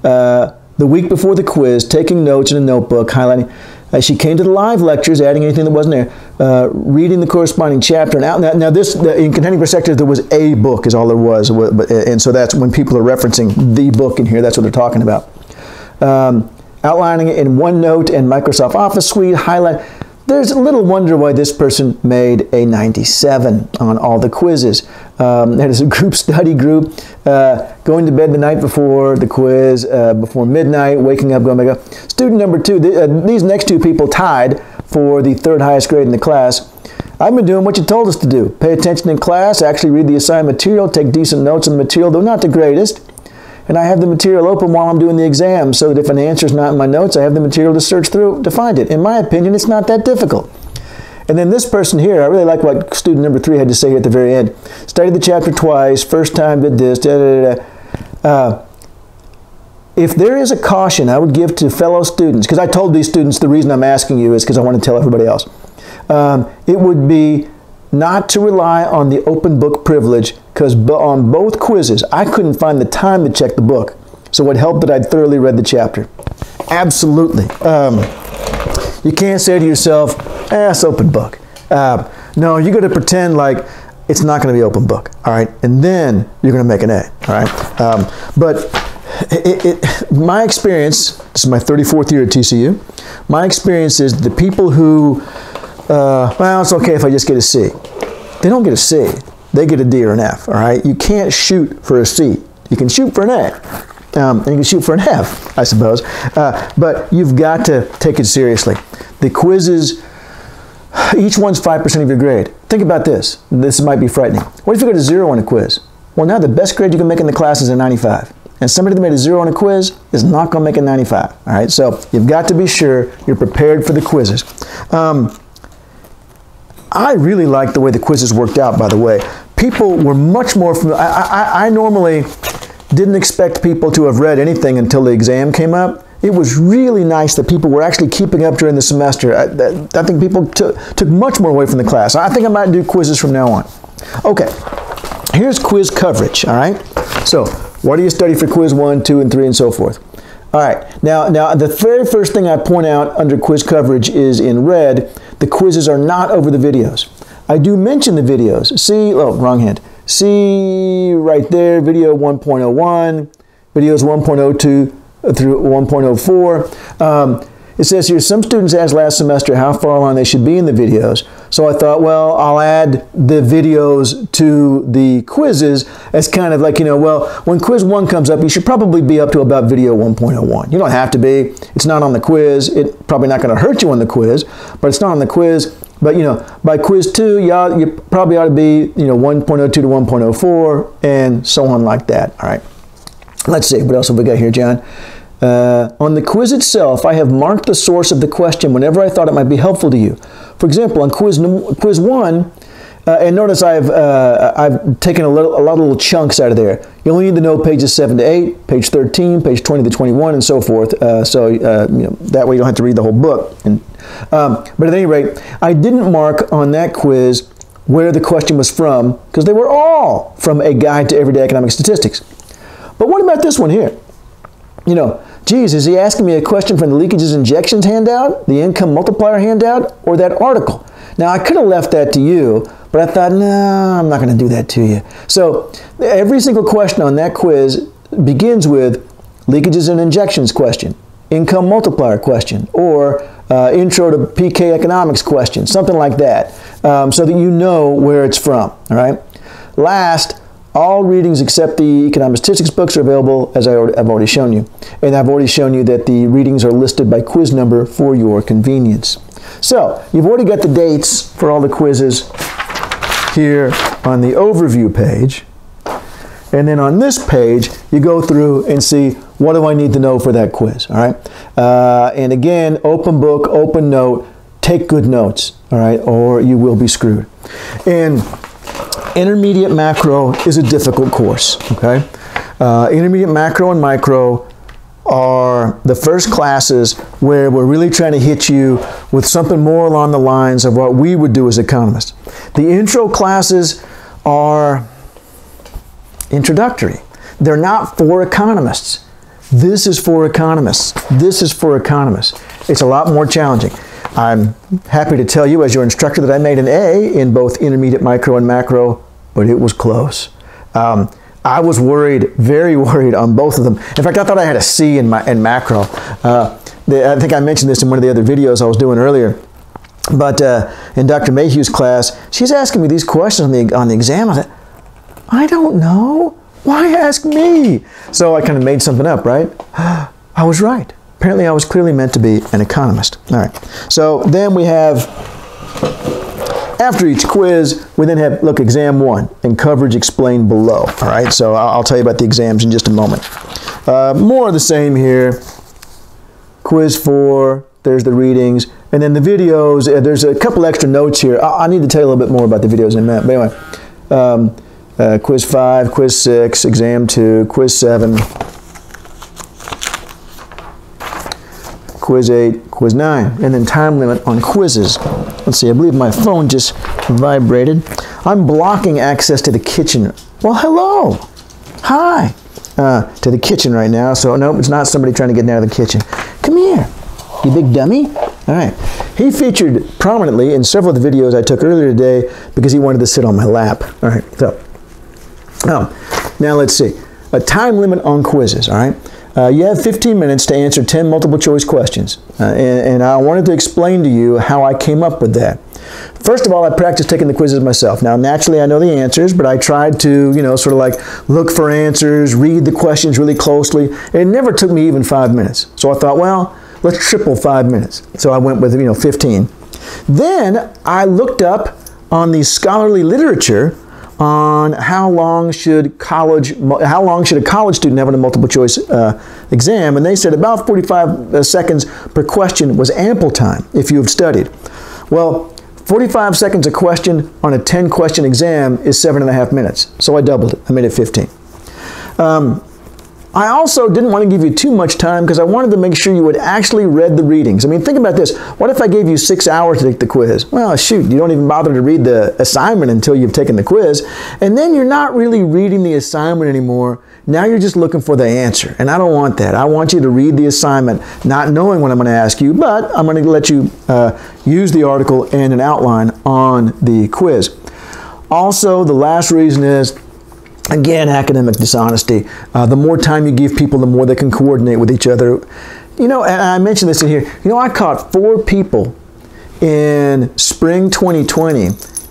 the week before the quiz, taking notes in a notebook, highlighting. She came to the live lectures, adding anything that wasn't there, reading the corresponding chapter. Now this, in Contending for Sectors, there was a book is all there was. And so that's when people are referencing the book in here, that's what they're talking about. Outlining it in OneNote and Microsoft Office Suite, highlight. There's little wonder why this person made a 97 on all the quizzes. That is a group study group, going to bed the night before the quiz, before midnight, waking up, going back up. Student number 2, these next 2 people tied for the 3rd highest grade in the class. I've been doing what you told us to do. Pay attention in class, actually read the assigned material, take decent notes on the material, though not the greatest. And I have the material open while I'm doing the exam so that if an answer is not in my notes, I have the material to search through to find it. In my opinion, it's not that difficult. And then this person here, I really like what student number 3 had to say here at the very end. Studied the chapter twice, first time did this, if there is a caution I would give to fellow students, because I told these students the reason I'm asking you is because I want to tell everybody else, it would be not to rely on the open book privilege, because on both quizzes, I couldn't find the time to check the book. So it helped that I'd thoroughly read the chapter. Absolutely. You can't say to yourself, it's open book. No, you're going to pretend like it's not going to be open book, all right? And then you're going to make an A, all right? But my experience, this is my 34th year at TCU, my experience is the people who, well, it's okay if I just get a C. They don't get a C. They get a D or an F, all right? You can't shoot for a C. You can shoot for an A. And you can shoot for an F, I suppose. But you've got to take it seriously. The quizzes, each one's 5% of your grade. Think about this. This might be frightening. What if you get a 0 on a quiz? Well, now the best grade you can make in the class is a 95. And somebody that made a 0 on a quiz is not going to make a 95. All right, so you've got to be sure you're prepared for the quizzes. I really like the way the quizzes worked out, by the way. People were much more familiar. I normally didn't expect people to have read anything until the exam came up. It was really nice that people were actually keeping up during the semester. I think people took much more away from the class. I think I might do quizzes from now on. Okay, here's quiz coverage, all right? So, what do you study for quiz 1, 2, and 3, and so forth? All right, now the very first thing I point out under quiz coverage is in red, the quizzes are not over the videos. I do mention the videos. See, oh, wrong hand. See right there, video 1.01, videos 1.02 through 1.04. It says here, some students asked last semester how far along they should be in the videos. So I thought, well, I'll add the videos to the quizzes as kind of like, well, when quiz 1 comes up, you should probably be up to about video 1.01. You don't have to be. It's not on the quiz. It's probably not going to hurt you on the quiz, but it's not on the quiz. But, by quiz 2, you probably ought to be, 1.02 to 1.04 and so on like that. All right. Let's see. What else have we got here, John? On the quiz itself, I have marked the source of the question whenever I thought it might be helpful to you. For example, on quiz 1, and notice I've taken a lot of little chunks out of there. You only need to know pages 7 to 8, page 13, page 20 to 21, and so forth. That way you don't have to read the whole book. But at any rate, I didn't mark on that quiz where the question was from, because they were all from A Guide to Everyday Economic Statistics. But what about this one here? Geez, is he asking me a question from the Leakages Injections handout, the Income Multiplier handout, or that article? Now, I could have left that to you, but I thought, no, I'm not going to do that to you. So every single question on that quiz begins with Leakages and Injections question, Income Multiplier question, or Intro to PK Economics question, something like that, so that you know where it's from, all right? Last, all readings except the economic statistics books are available, as I've already shown you. And I've already shown you that the readings are listed by quiz number for your convenience. So, you've already got the dates for all the quizzes here on the overview page. And then on this page, you go through and see, what do I need to know for that quiz, all right? And again, open book, open note, take good notes, all right, or you will be screwed. And intermediate macro is a difficult course, okay? Intermediate macro and micro are the first classes where we're really trying to hit you with something more along the lines of what we would do as economists. The intro classes are introductory. They're not for economists. This is for economists. This is for economists. It's a lot more challenging. I'm happy to tell you as your instructor that I made an A in both intermediate micro and macro, but it was close. I was worried, very worried on both of them. In fact, I thought I had a C in macro. I think I mentioned this in one of the other videos I was doing earlier. But in Dr. Mayhew's class, she's asking me these questions on the exam. I thought, I don't know. Why ask me? So I kind of made something up, right? I was right. Apparently I was clearly meant to be an economist. All right. So then we have, after each quiz, we then have, look, exam 1 and coverage explained below. All right. So I'll tell you about the exams in just a moment. More of the same here. Quiz 4, there's the readings. And then the videos, there's a couple extra notes here. I need to tell you a little bit more about the videos in a minute. But anyway, quiz 5, quiz 6, exam 2, quiz 7, quiz 8, quiz 9, and then time limit on quizzes. Let's see, I believe my phone just vibrated. I'm blocking access to the kitchen. Well, hello. Hi. To the kitchen right now, so nope, it's not somebody trying to get out of the kitchen. Come here, you big dummy. All right. He featured prominently in several of the videos I took earlier today because he wanted to sit on my lap. All right, so now let's see. A time limit on quizzes, all right? You have 15 minutes to answer 10 multiple choice questions. And I wanted to explain to you how I came up with that. First of all, I practiced taking the quizzes myself. Now, naturally, I know the answers, but I tried to, sort of like look for answers, read the questions really closely. It never took me even 5 minutes. So I thought, well, let's triple 5 minutes. So I went with, 15. Then I looked up on the scholarly literature on how long should a college student have on a multiple choice exam, and they said about 45 seconds per question was ample time if you have studied. Well, 45 seconds a question on a 10-question exam is 7.5 minutes, so I doubled it. I made it 15. I also didn't want to give you too much time because I wanted to make sure you had actually read the readings. I mean, think about this. What if I gave you 6 hours to take the quiz? Well, shoot, you don't even bother to read the assignment until you've taken the quiz. And then you're not really reading the assignment anymore. Now you're just looking for the answer. And I don't want that. I want you to read the assignment, not knowing what I'm going to ask you, but I'm going to let you use the article and an outline on the quiz. Also, the last reason is, again, academic dishonesty. The more time you give people, the more they can coordinate with each other. And I mentioned this in here. I caught 4 people in spring 2020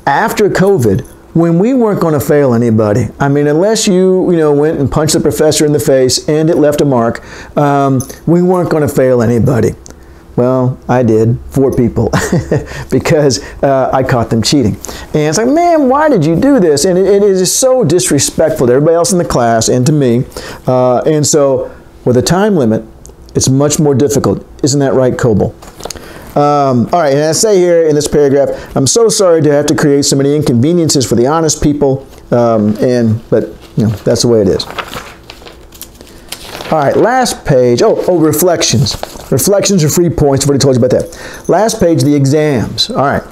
after COVID when we weren't going to fail anybody. I mean, unless you, went and punched the professor in the face and it left a mark, we weren't going to fail anybody. Well, I did, 4 people, because I caught them cheating. And it's like, man, why did you do this? And it is so disrespectful to everybody else in the class and to me. And so, with a time limit, it's much more difficult. Isn't that right, Coble? All right, and I say here in this paragraph, I'm so sorry to have to create so many inconveniences for the honest people, but that's the way it is. All right, last page. Oh, reflections. Reflections are free points. I've already told you about that. Last page, the exams. All right.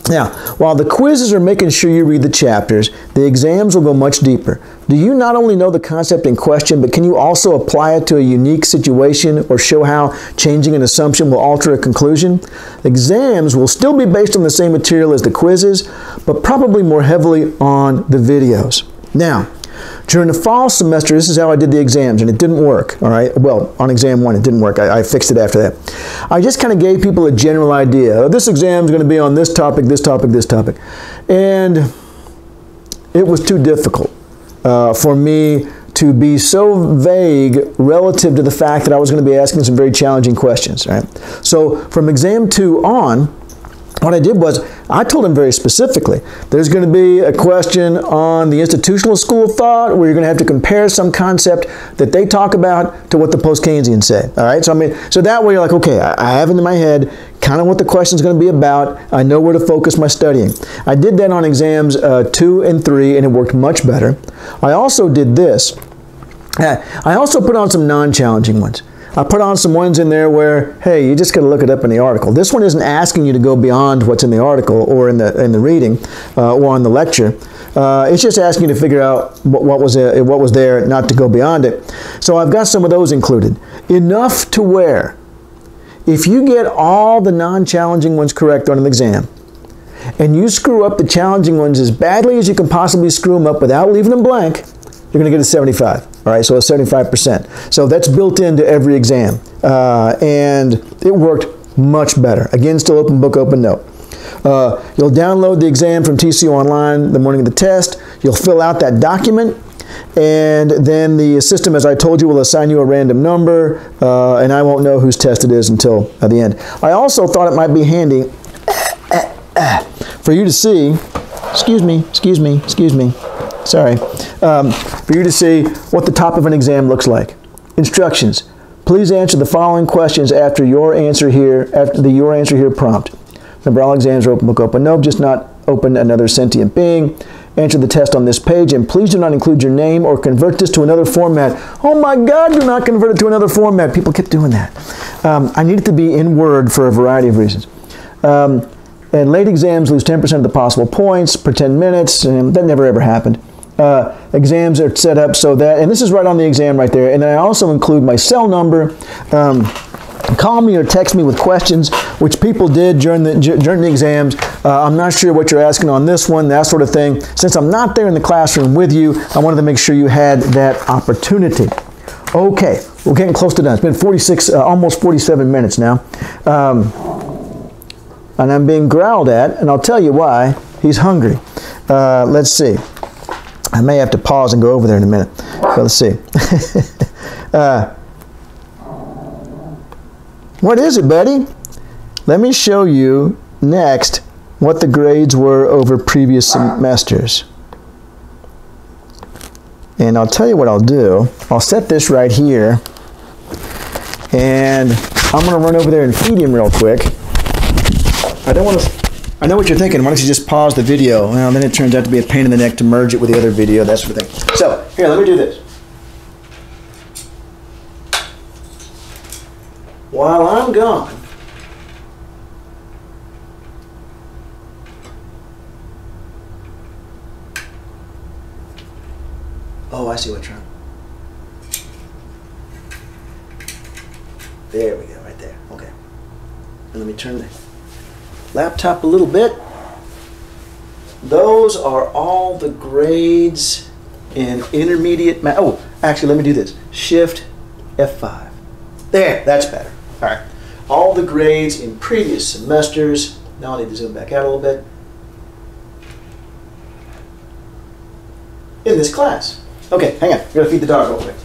Now, while the quizzes are making sure you read the chapters, the exams will go much deeper. Do you not only know the concept in question, but can you also apply it to a unique situation or show how changing an assumption will alter a conclusion? Exams will still be based on the same material as the quizzes, but probably more heavily on the videos. Now, during the fall semester, this is how I did the exams, and it didn't work, all right? Well, on exam 1, it didn't work. I fixed it after that. I just kind of gave people a general idea. This exam is going to be on this topic, this topic, this topic. And it was too difficult for me to be so vague relative to the fact that I was going to be asking some very challenging questions. Right? So from exam 2 on, what I did was I told him very specifically, there's going to be a question on the institutional school of thought where you're going to have to compare some concept that they talk about to what the post-Keynesians say. All right, so that way you're like, okay, I have it in my head kind of what the question is going to be about. I know where to focus my studying. I did that on exams 2 and 3, and it worked much better. I also did this. I also put on some non-challenging ones. I put on some ones in there where, hey, you just got to look it up in the article. This one isn't asking you to go beyond what's in the article or in the reading or on the lecture. It's just asking you to figure out what was there, not to go beyond it. So I've got some of those included. Enough to where, if you get all the non-challenging ones correct on an exam, and you screw up the challenging ones as badly as you can possibly screw them up without leaving them blank, you're going to get a 75. All right, so a 75%. So that's built into every exam. And it worked much better. Again, still open book, open note. You'll download the exam from TCU Online the morning of the test. You'll fill out that document. And then the system, as I told you, will assign you a random number. And I won't know whose test it is until the end. I also thought it might be handy for you to see, excuse me, sorry, for you to see what the top of an exam looks like. Instructions. Please answer the following questions after your answer here, after the your answer here prompt. Remember, all exams are open book, open note, just not open another sentient being. Answer the test on this page, and please do not include your name or convert this to another format. Oh my God, do not convert it to another format. People kept doing that. I need it to be in Word for a variety of reasons. And late exams lose 10% of the possible points per 10 minutes, and that never ever happened. Exams are set up so that, and this is right on the exam right there, and then I also include my cell number. Call me or text me with questions, which people did during the exams. I'm not sure what you're asking on this one, that sort of thing. Since I'm not there in the classroom with you, I wanted to make sure you had that opportunity. Okay, we're getting close to done. It's been 46, almost 47 minutes now. And I'm being growled at, and I'll tell you why. He's hungry. Let's see. I may have to pause and go over there in a minute. So let's see. What is it, buddy? Let me show you next what the grades were over previous semesters. And I'll tell you what I'll do. I'll set this right here. And I'm going to run over there and feed him real quick. I don't want to... I know what you're thinking. Why don't you just pause the video? Well, then it turns out to be a pain in the neck to merge it with the other video, that sort of thing. So, here, let me do this. While I'm gone, oh, I see what's wrong. There we go, right there. Okay. And let me turn the laptop a little bit. Those are all the grades in intermediate math. Oh, actually, let me do this. Shift F5. There, that's better. All right. All the grades in previous semesters. Now I need to zoom back out a little bit. In this class. Okay, hang on. I've got to feed the dog real quick.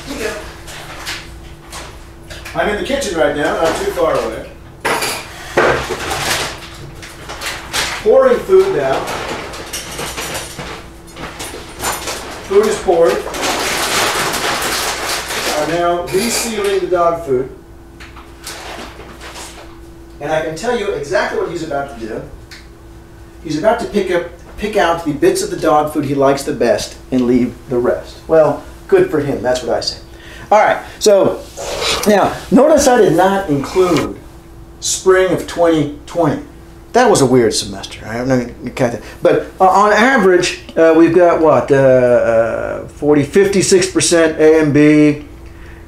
Here you go. I'm in the kitchen right now, not too far away. Pouring food now. Food is poured. I'm now resealing the dog food. And I can tell you exactly what he's about to do. He's about to pick out the bits of the dog food he likes the best and leave the rest. Well, good for him, that's what I say. All right, so now notice I did not include spring of 2020. That was a weird semester. I don't know, but on average, we've got what 56% A and B,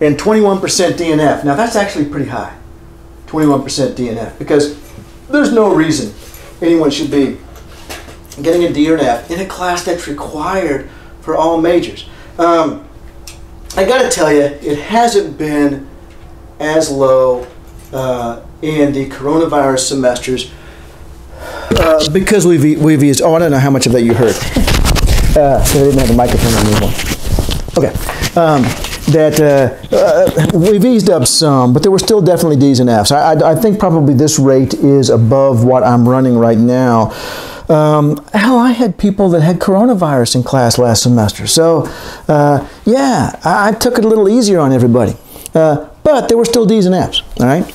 and 21% DNF. Now that's actually pretty high, 21% DNF, because there's no reason anyone should be getting a D or an F in a class that's required for all majors. I got to tell you, it hasn't been as low in the coronavirus semesters because we've used, oh, I don't know how much of that you heard. I didn't have the microphone anymore. Okay. We've eased up some, but there were still definitely D's and F's. I think probably this rate is above what I'm running right now. Hell, I had people that had coronavirus in class last semester. So, yeah, I took it a little easier on everybody. But there were still D's and F's, all right?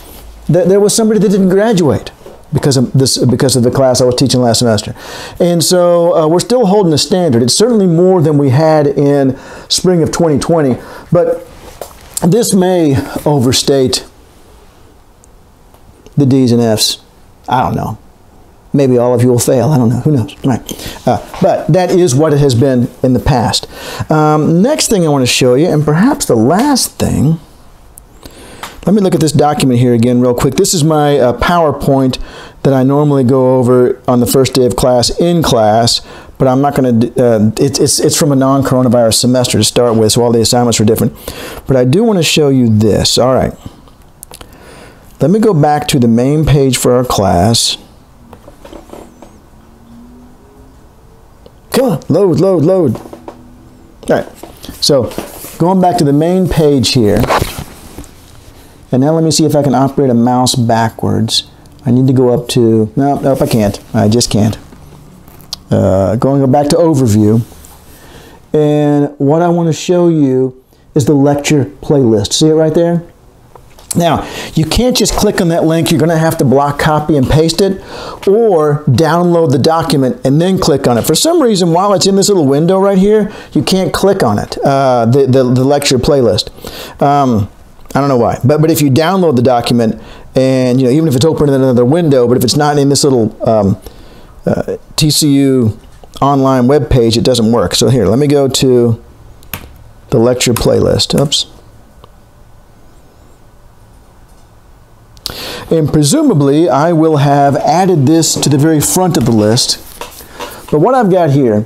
There was somebody that didn't graduate because of the class I was teaching last semester. And so we're still holding a standard. It's certainly more than we had in spring of 2020, but this may overstate the D's and F's. I don't know. Maybe all of you will fail. I don't know. Who knows? All right. But that is what it has been in the past. Next thing I want to show you, and perhaps the last thing, let me look at this document here again real quick. This is my PowerPoint that I normally go over on the first day of class in class, but I'm not going to, it's from a non-coronavirus semester to start with, so all the assignments are different. But I do want to show you this. All right. Let me go back to the main page for our class. Come on, load, load, load. All right. So going back to the main page here. And now let me see if I can operate a mouse backwards. I need to go up to, nope, I can't. I just can't. Going back to overview. And what I want to show you is the lecture playlist. See it right there? Now, you can't just click on that link. You're going to have to block, copy, and paste it, or download the document and then click on it. For some reason, while it's in this little window right here, you can't click on it, the lecture playlist. I don't know why, but if you download the document, and even if it's open in another window, but if it's not in this little TCU online web page, it doesn't work. So here, let me go to the lecture playlist. Oops. And presumably, I will have added this to the very front of the list. But what I've got here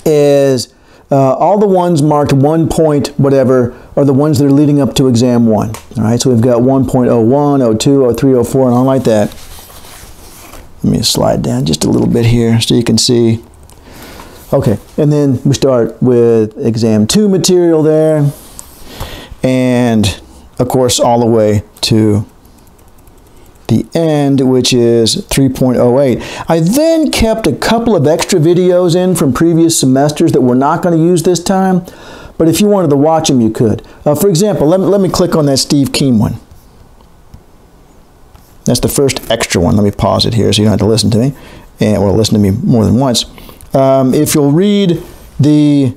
is all the ones marked 1 point whatever are the ones that are leading up to exam 1. All right, so we've got 1.01, 02, 03, 04, and all like that. Let me slide down just a little bit here so you can see. Okay, and then we start with exam 2 material there. And, of course, all the way to the end, which is 3.08. I then kept a couple of extra videos in from previous semesters that we're not going to use this time, but if you wanted to watch them, you could. For example, let me click on that Steve Keen one. That's the first extra one. Let me pause it here so you don't have to listen to me, or listen to me more than once. If you'll read the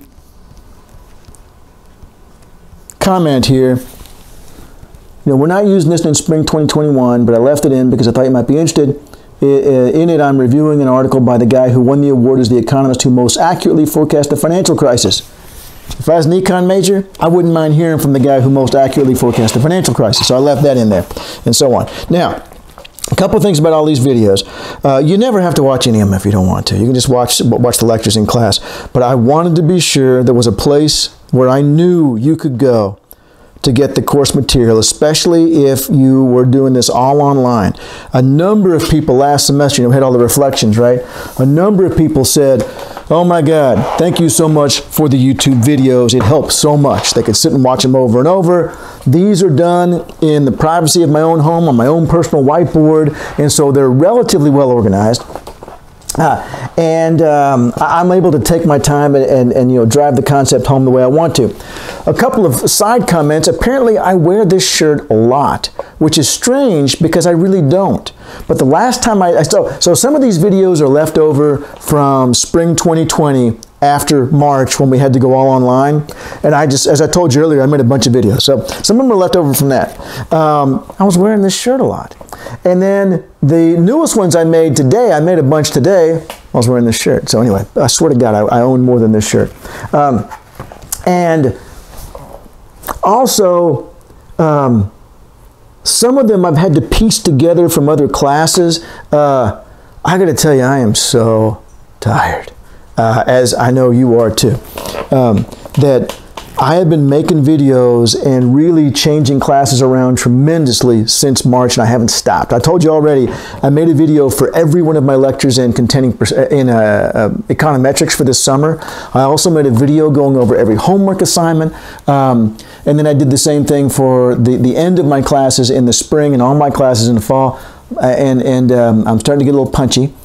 comment here, we're not using this in spring 2021, but I left it in because I thought you might be interested. In it, I'm reviewing an article by the guy who won the award as the economist who most accurately forecast the financial crisis. If I was an econ major, I wouldn't mind hearing from the guy who most accurately forecast the financial crisis. So I left that in there, and so on. Now, a couple of things about all these videos. You never have to watch any of them if you don't want to. You can just watch the lectures in class. But I wanted to be sure there was a place where I knew you could go to get the course material, especially if you were doing this all online. A number of people last semester, we had all the reflections, right? A number of people said, oh my God, thank you so much for the YouTube videos. It helps so much. They could sit and watch them over and over. These are done in the privacy of my own home on my own personal whiteboard, and so they're relatively well organized. I'm able to take my time and drive the concept home the way I want to. A couple of side comments. Apparently, I wear this shirt a lot, which is strange because I really don't. But the last time so some of these videos are left over from spring 2020 after March when we had to go all online. And as I told you earlier, I made a bunch of videos. So some of them are left over from that. I was wearing this shirt a lot. And then the newest ones I made today, I made a bunch today, I was wearing this shirt. So anyway, I swear to God, I own more than this shirt. And also, some of them I've had to piece together from other classes. I got to tell you, I am so tired, as I know you are too. That I have been making videos and really changing classes around tremendously since March, and I haven't stopped. I told you already, I made a video for every one of my lectures in econometrics for this summer. I also made a video going over every homework assignment, and then I did the same thing for the end of my classes in the spring and all my classes in the fall, and I'm starting to get a little punchy.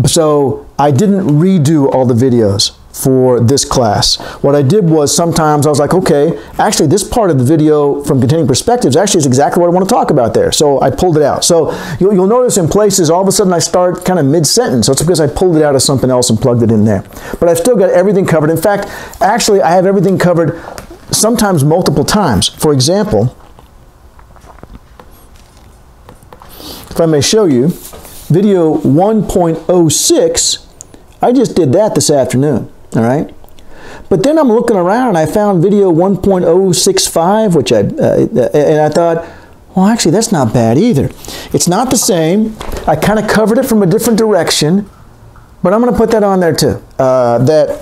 So I didn't redo all the videos for this class. What I did was sometimes I was like, okay, actually this part of the video from Containing Perspectives actually is exactly what I want to talk about there. So I pulled it out. So you'll notice in places all of a sudden I start kind of mid-sentence. So it's because I pulled it out of something else and plugged it in there. But I've still got everything covered. In fact, actually I have everything covered sometimes multiple times. For example, if I may show you, video 1.06, I just did that this afternoon. All right, but then I'm looking around and I found video 1.065, which and I thought, well, actually that's not bad either. It's not the same. I kind of covered it from a different direction, but I'm going to put that on there too. That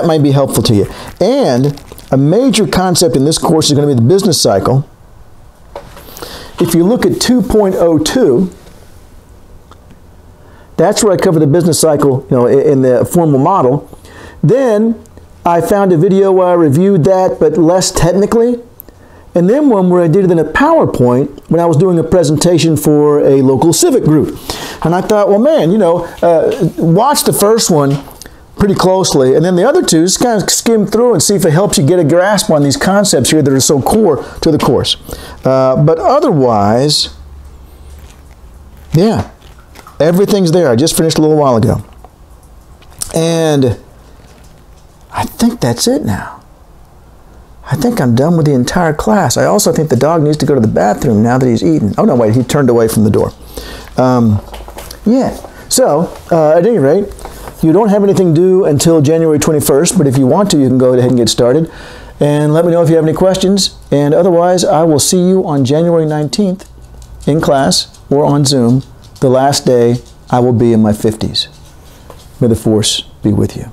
might be helpful to you. And a major concept in this course is going to be the business cycle. If you look at 2.02. That's where I cover the business cycle, in the formal model. Then I found a video where I reviewed that, but less technically. And then one where I did it in a PowerPoint when I was doing a presentation for a local civic group. And I thought, well, man, watch the first one pretty closely, and then the other two, just kind of skim through and see if it helps you get a grasp on these concepts here that are so core to the course. But otherwise, yeah. Everything's there. I just finished a little while ago. And I think that's it now. I think I'm done with the entire class. I also think the dog needs to go to the bathroom now that he's eaten. Oh, no, wait, he turned away from the door. Yeah, so at any rate, you don't have anything due until January 21st, but if you want to, you can go ahead and get started. And let me know if you have any questions. And otherwise, I will see you on January 19th in class or on Zoom. The last day I will be in my 50s. May the force be with you.